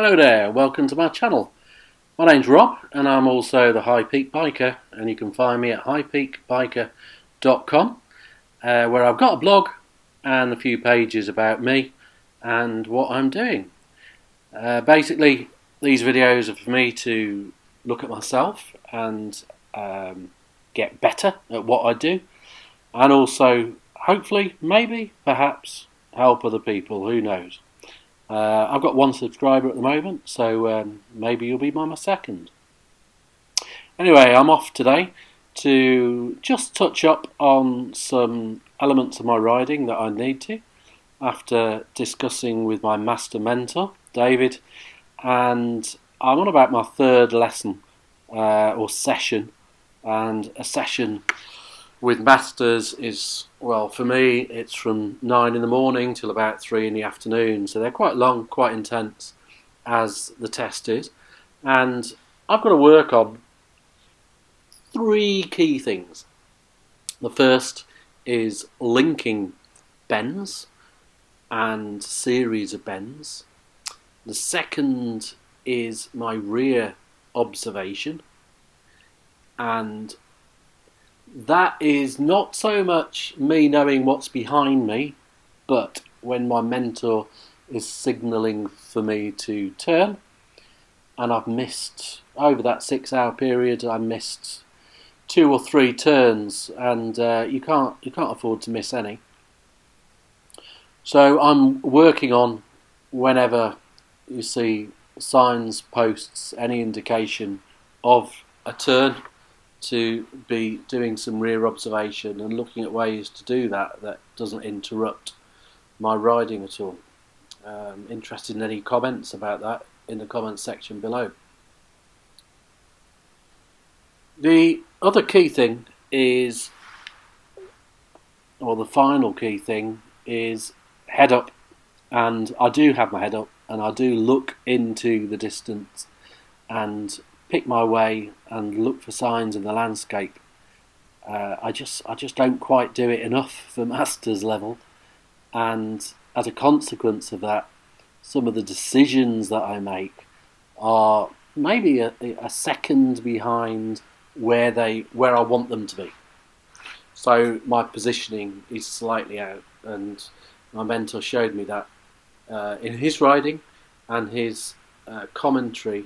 Hello there, welcome to my channel. My name's Rob and I'm also the HighPeakBiker, and you can find me at HighPeakBiker.com where I've got a blog and a few pages about me and what I'm doing. Basically these videos are for me to look at myself and get better at what I do, and also hopefully, maybe, perhaps help other people, who knows. I've got one subscriber at the moment, so maybe you'll be my second. Anyway, I'm off today to just touch up on some elements of my riding that I need to, after discussing with my master mentor, David, and I'm on about my third lesson, or session, and a session with masters is, well, for me it's from 9 in the morning till about 3 in the afternoon, so they're quite long, quite intense as the test is, and I've got to work on 3 key things. The first is linking bends and series of bends. The second is my rear observation, and that is not so much me knowing what's behind me, but when my mentor is signalling for me to turn, and I've missed, over that 6-hour period, I missed 2 or 3 turns, and you can't afford to miss any. So I'm working on, whenever you see signs, posts, any indication of a turn, to be doing some rear observation and looking at ways to do that doesn't interrupt my riding at all. Interested in any comments about that in the comments section below. The other key thing is, or the final key thing is, head up. And I do have my head up, and I do look into the distance and pick my way and look for signs in the landscape. I just don't quite do it enough for masters level, and as a consequence of that, some of the decisions that I make are maybe a second behind where I want them to be. So my positioning is slightly out, and my mentor showed me that in his riding and his commentary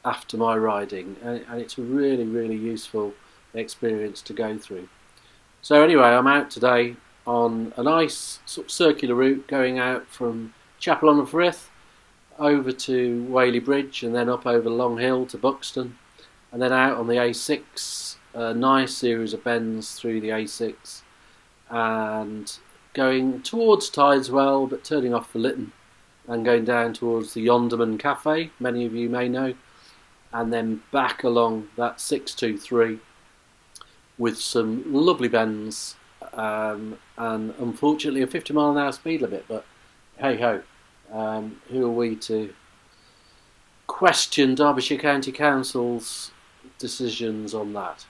after my riding, and it's a really, really useful experience to go through. So anyway, I'm out today on a nice sort of circular route, going out from Chapel on the Firth over to Whaley Bridge, and then up over Long Hill to Buxton, and then out on the A6, a nice series of bends through the A6, and going towards Tideswell, but turning off for Lytton and going down towards the Yonderman Cafe, many of you may know, and then back along that 623 with some lovely bends, and unfortunately a 50-mile-an-hour speed limit, but hey ho, who are we to question Derbyshire County Council's decisions on that?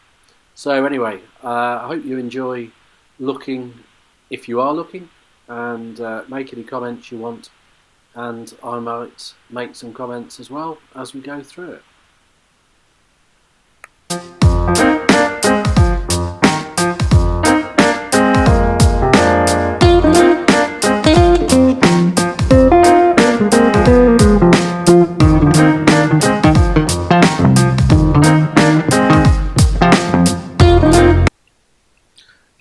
So anyway, I hope you enjoy looking, if you are looking, and make any comments you want, and I might make some comments as well as we go through it.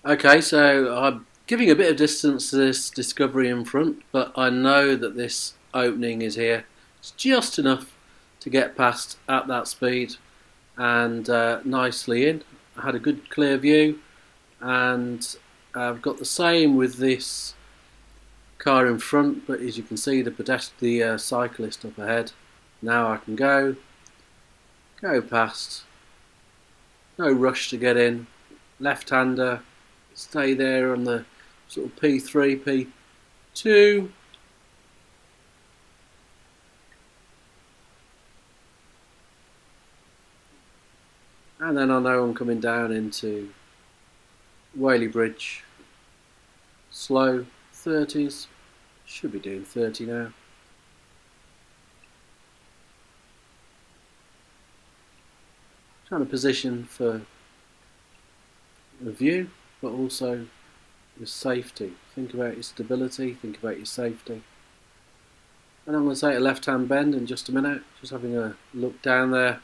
Okay, so I'm giving a bit of distance to this Discovery in front, but I know that this opening is here. It's just enough to get past at that speed and nicely in. I had a good clear view, and I've got the same with this car in front, but as you can see, the cyclist up ahead. Now I can go past, no rush to get in, left-hander, stay there on the sort of P3, P2, and then I know I'm coming down into Whaley Bridge, slow 30s, should be doing 30 now. kind of position for the view, but also your safety. Think about your stability, think about your safety. And I'm going to take a left-hand bend in just a minute, just having a look down there.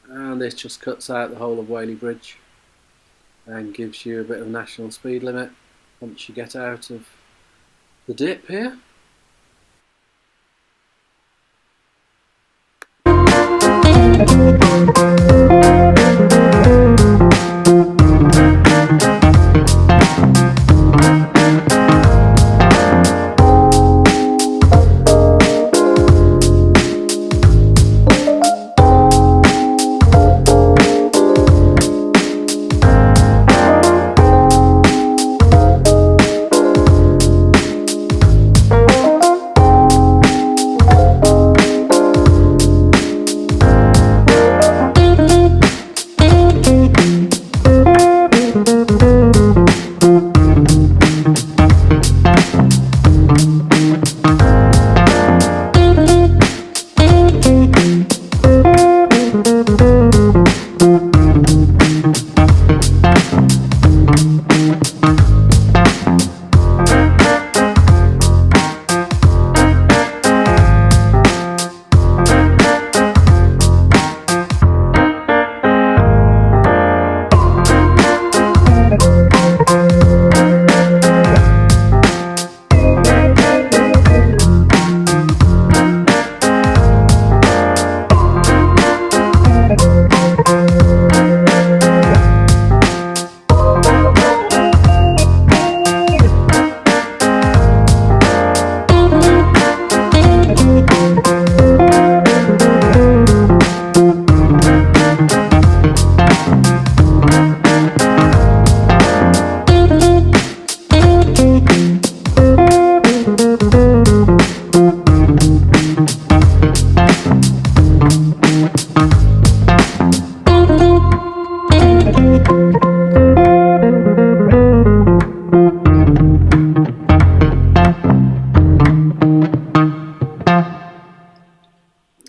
And this just cuts out the whole of Whaley Bridge and gives you a bit of national speed limit once you get out of the dip here.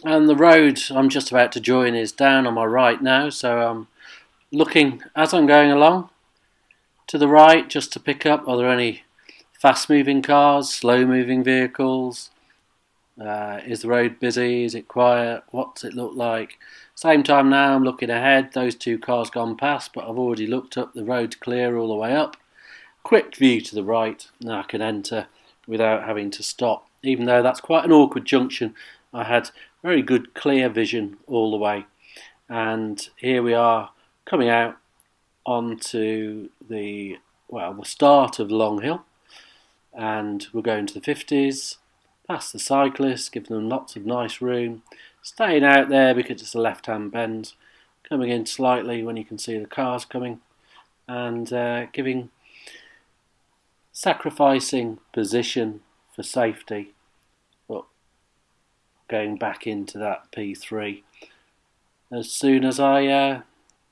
And the road I'm just about to join is down on my right now, so I'm looking as I'm going along to the right just to pick up, are there any fast moving cars, slow moving vehicles, is the road busy, is it quiet, what's it look like. Same time now I'm looking ahead, those two cars gone past, but I've already looked up, the road's clear all the way up. Quick view to the right, now I can enter without having to stop, even though that's quite an awkward junction. I had very good clear vision all the way, and here we are coming out onto the start of Long Hill, and we're going to the 50s, past the cyclists, giving them lots of nice room, staying out there because it's a left-hand bend, coming in slightly when you can see the cars coming, and sacrificing position for safety, but going back into that P3 as soon as I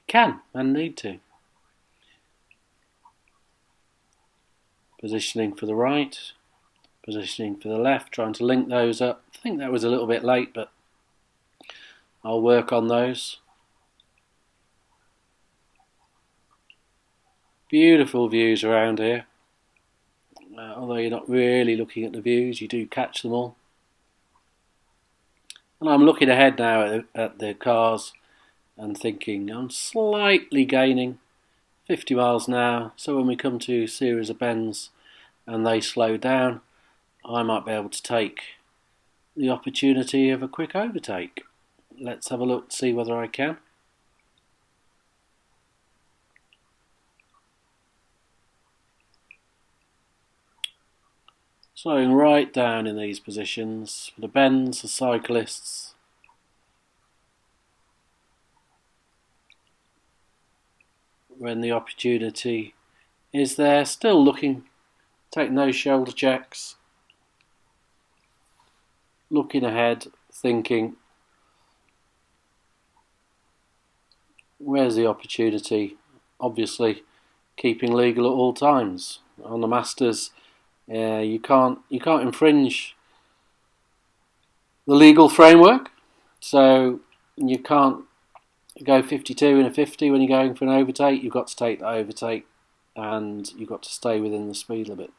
can and need to. Positioning for the right, positioning for the left, trying to link those up. I think that was a little bit late, but I'll work on those. Beautiful views around here. Although you're not really looking at the views, you do catch them all. And I'm looking ahead now at the cars and thinking I'm slightly gaining 50 miles an hour, so when we come to a series of bends and they slow down, I might be able to take the opportunity of a quick overtake. Let's have a look to see whether I can. Slowing right down in these positions for the bends, the cyclists. When the opportunity is there, still looking, taking those shoulder checks, looking ahead, thinking, where's the opportunity? Obviously, keeping legal at all times. On the Masters, you can't infringe the legal framework. So you can't go 52 in a 50 when you're going for an overtake. You've got to take the overtake, and you've got to stay within the speed limit.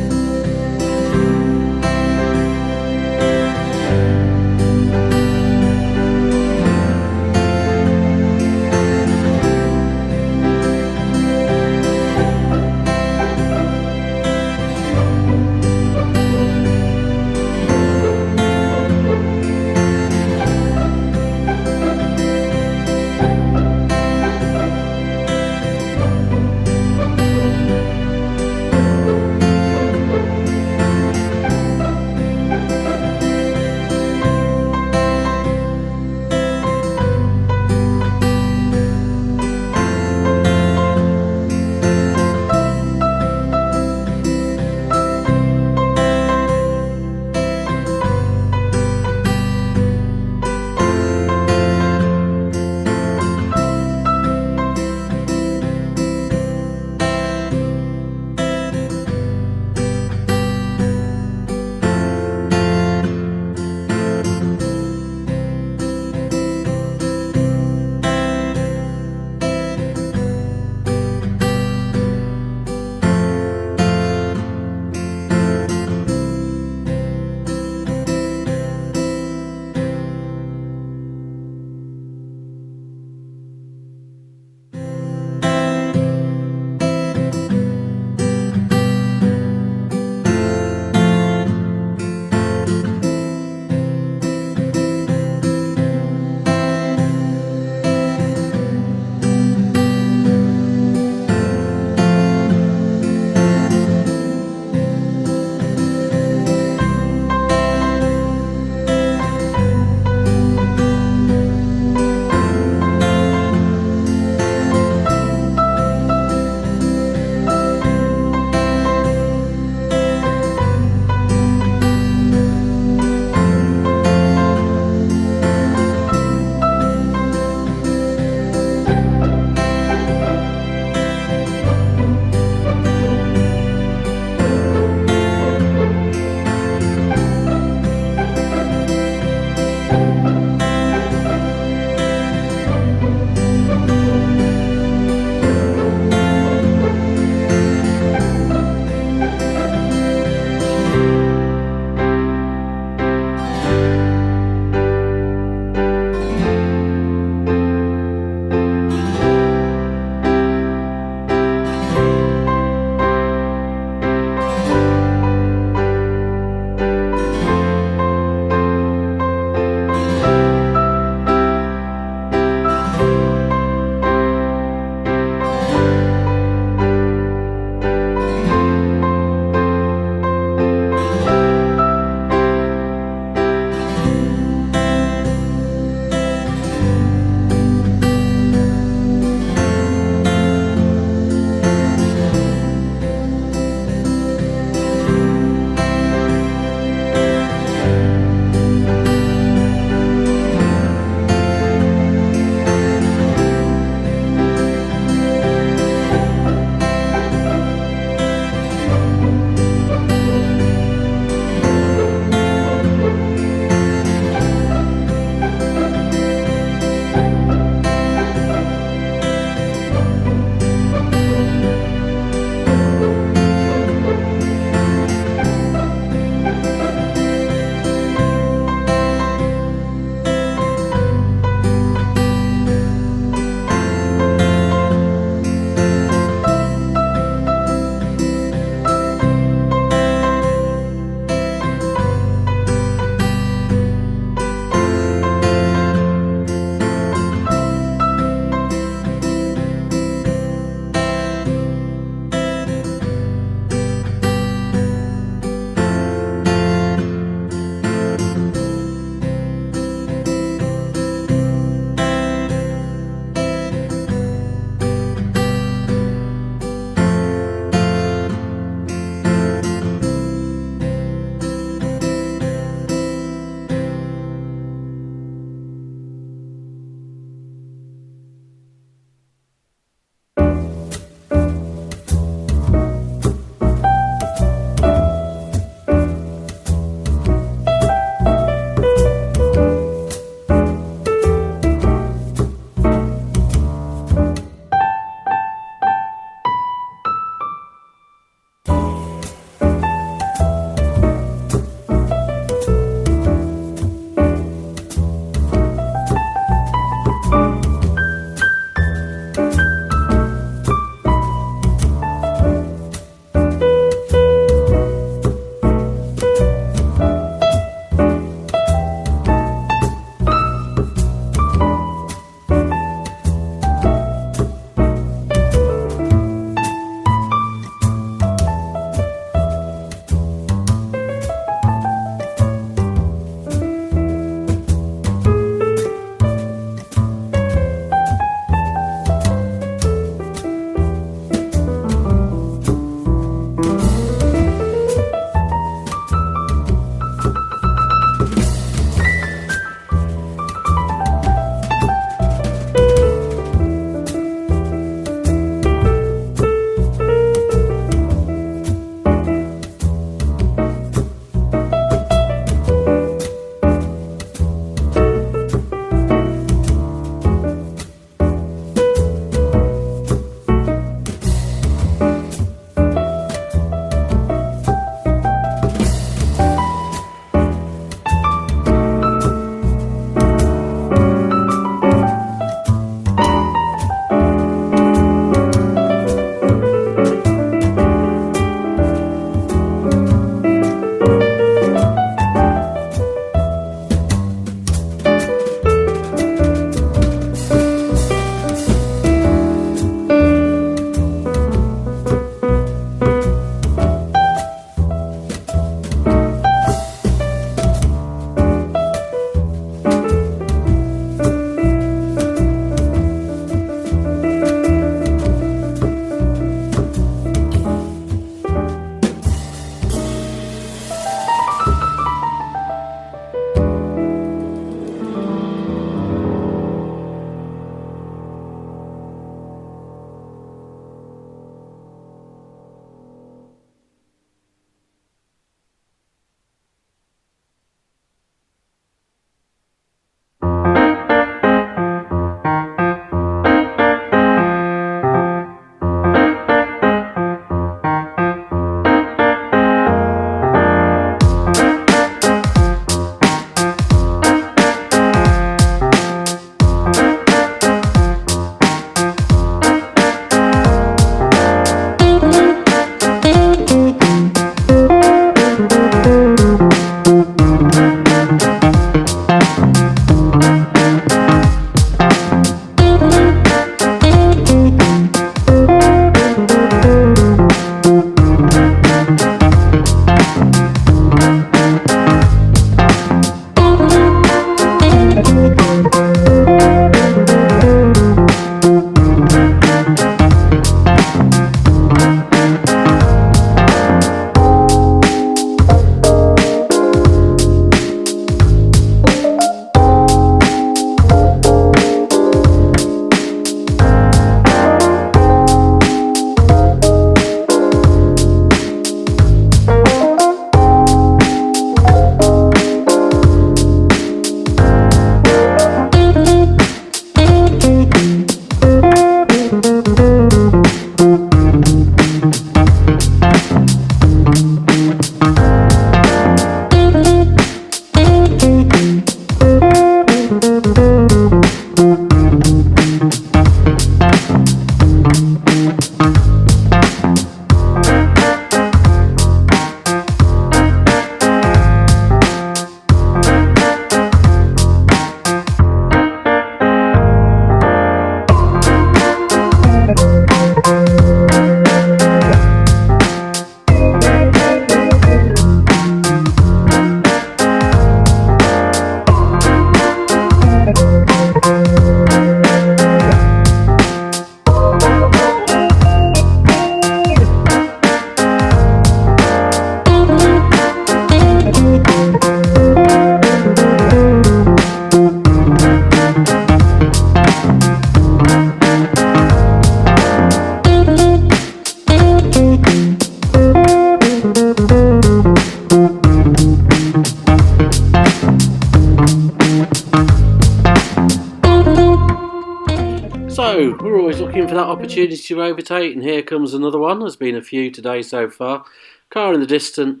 So, we're always looking for that opportunity to overtake, and here comes another one. There's been a few today so far. Car in the distance,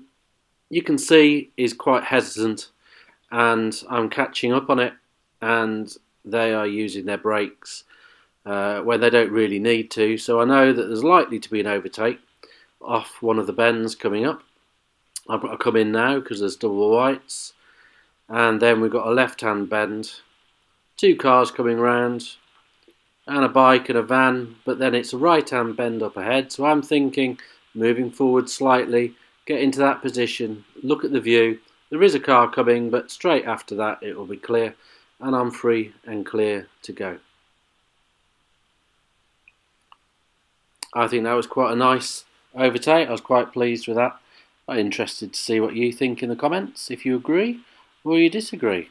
you can see, is quite hesitant, and I'm catching up on it, and they are using their brakes when they don't really need to. So I know that there's likely to be an overtake off one of the bends coming up. I've got to come in now because there's double whites, and then we've got a left-hand bend, two cars coming round, and a bike and a van, but then it's a right-hand bend up ahead. So I'm thinking, moving forward slightly, get into that position, look at the view. There is a car coming, but straight after that it will be clear, and I'm free and clear to go. I think that was quite a nice overtake. I was quite pleased with that. I'm interested to see what you think in the comments, if you agree or you disagree.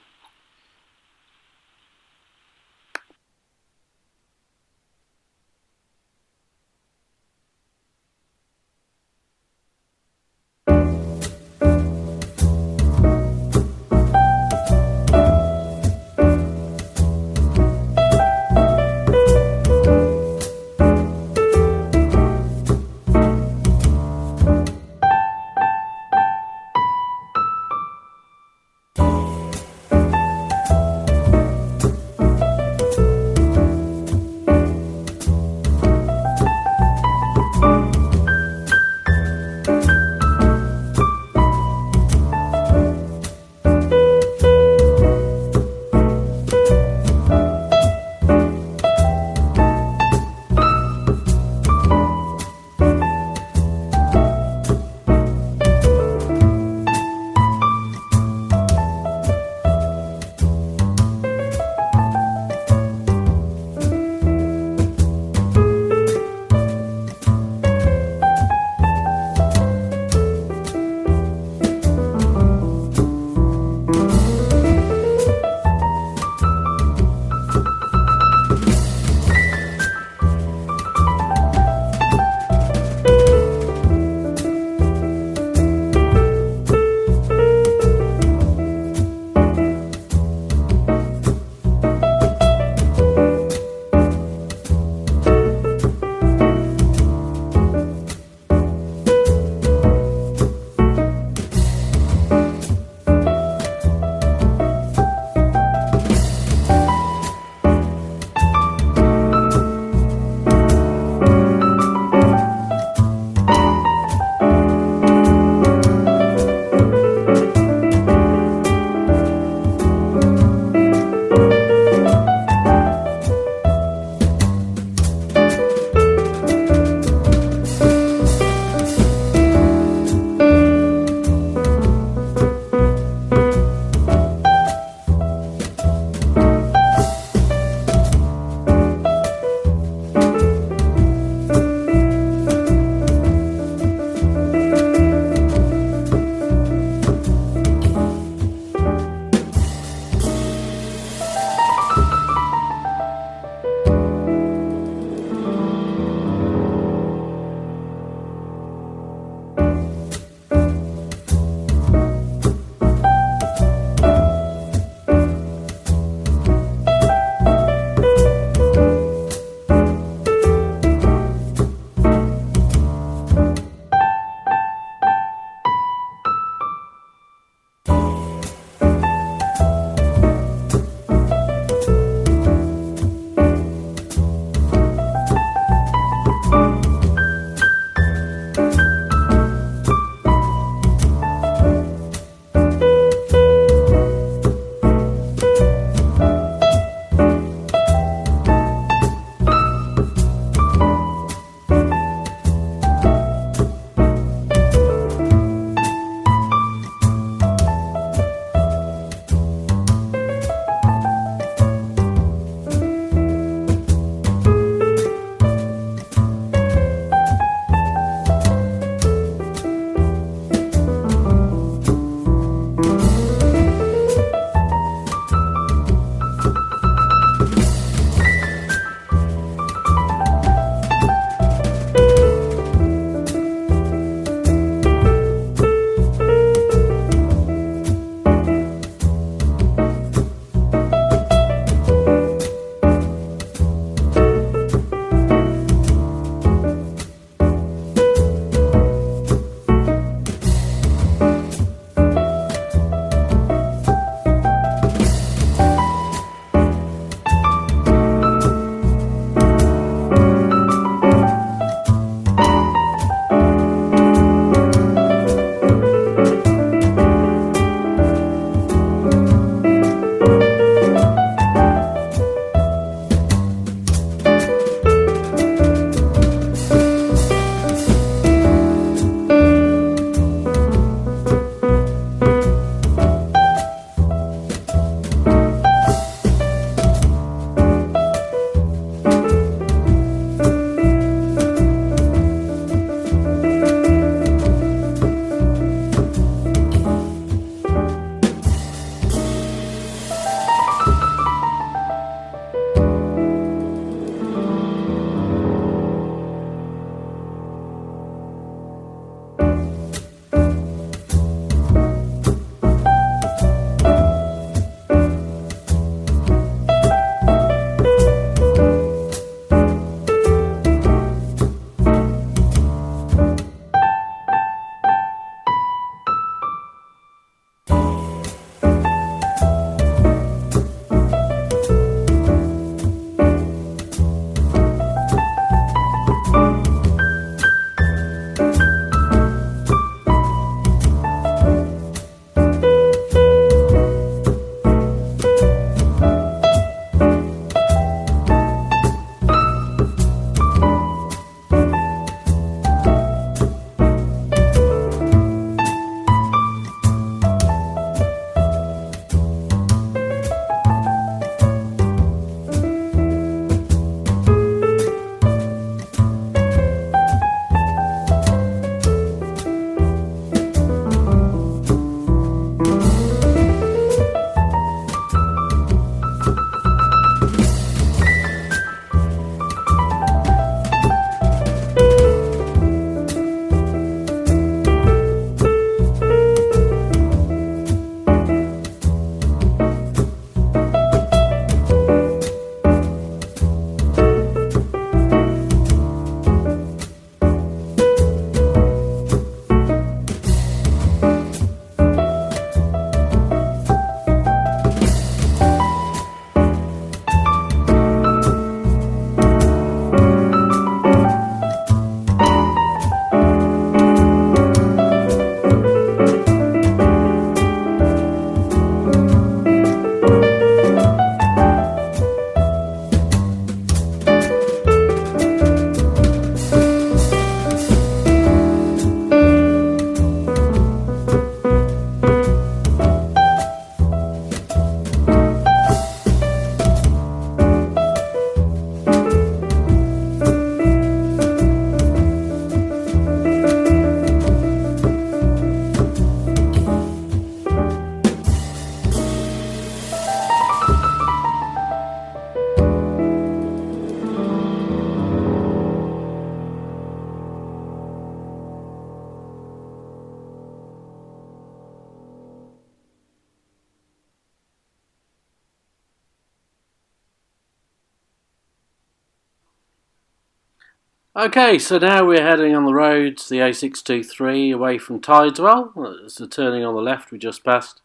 Okay, so now we're heading on the road to the A623 away from Tideswell. It's the turning on the left we just passed,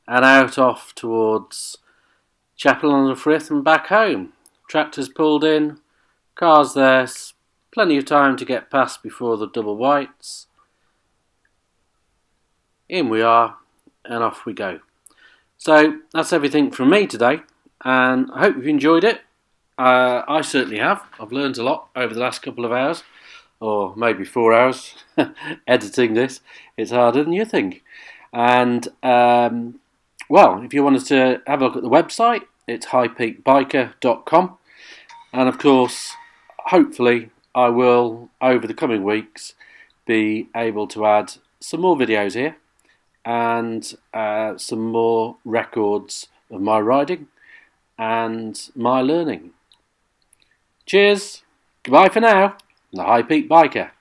and out off towards Chapel on the Frith and back home. Tractor's pulled in, cars there, plenty of time to get past before the double whites. In we are, and off we go. So that's everything from me today, and I hope you've enjoyed it. I certainly have. I've learned a lot over the last couple of hours, or maybe 4 hours, editing this. It's harder than you think. And, well, if you wanted to have a look at the website, it's HighPeakBiker.com. And, of course, hopefully I will, over the coming weeks, be able to add some more videos here and some more records of my riding and my learning. Cheers, goodbye for now, the High Peak Biker.